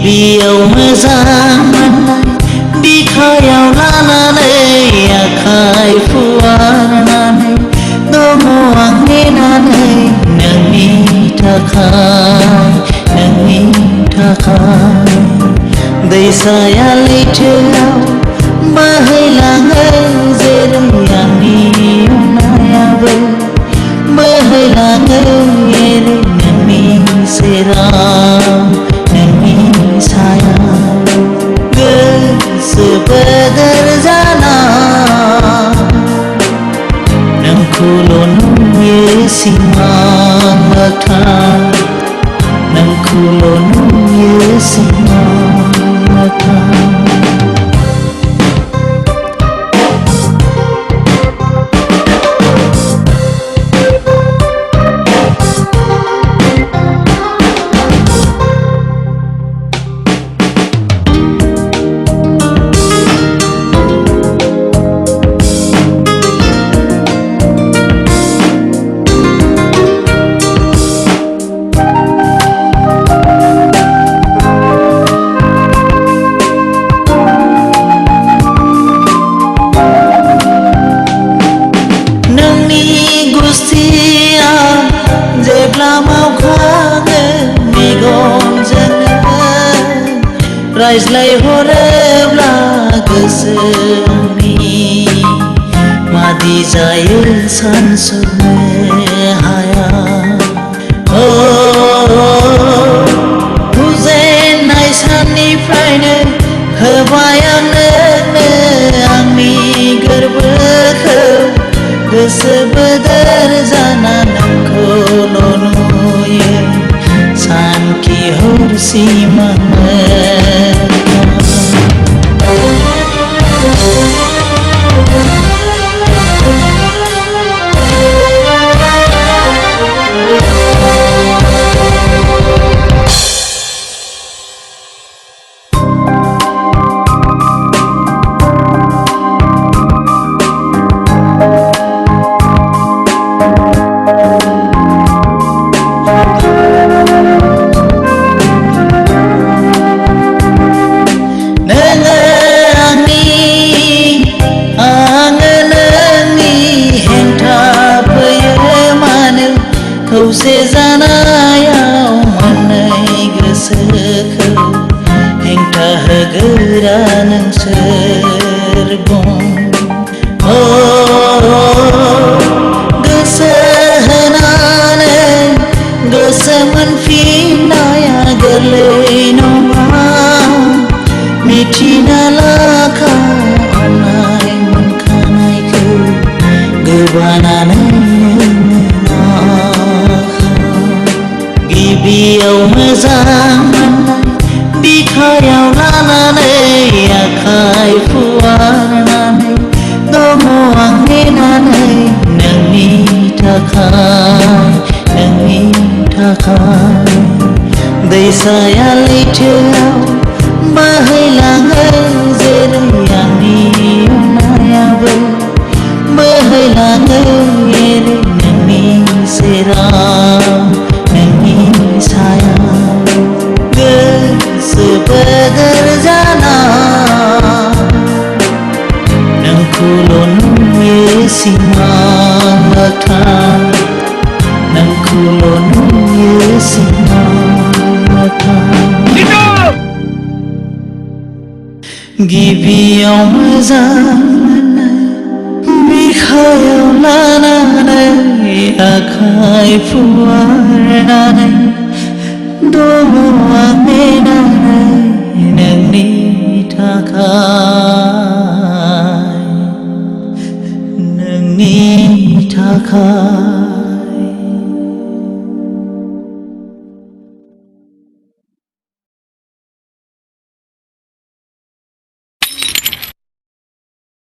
गिबियाव मोजां मोननाय बिखायाव लानानै आखाइ फुवारनानै दङ आं नेनानै नोंनि थाखाय दैसाया लैथोआव बोहैलाङो जेरै आंनि अननायाबो बोहैलाङो एरै नोंनि सेराव नोंनि सायाव गोसो बोदोर जाना नोंखौल' नुयो सिमां मोगथां नोंखौल' नुयो सिमां मोगथां गुस्थिया जेब्ला मावखाङो मेगनजोंनो रायज्लायहरोब्ला गोसोनि मादि जायो सानस'नो हाया बुजेननाय साननिफ्रायनो होबाय आंनो आंनि गोरबोखौ गोसो बोदोर जाना नोंखौल' नुयो सानखि हरसिमां खौसे जानायाव मोननाय गोसोखौ हेंथा होग्रा नोंसोर बुं गोसो होनानै गोसो मोनफिननाया गोरलै नङा मिथिना लाखा अननाय मोनखानायखौ गोबानानै गिबियाव मोजां मोननाय बिखायाव लानानै आखाइ फुवारनानै दङ आं नेनानै नोंनि थाखाय दैसाया लैथोआव बोहैलाङो जेरै आंनि अननायाबो बोहैलाङो एरै नोंनि सेराव गोसो बोदोर जाना नोंखौल' नुयो सिमां मोगथां नोंखौल' नुयो सिमां मोगथां गिबियाव मोजां मोननाय बिखायाव लानानै आखाइ फुवारनानै दङ आं नेनानै नोंनि थाखाय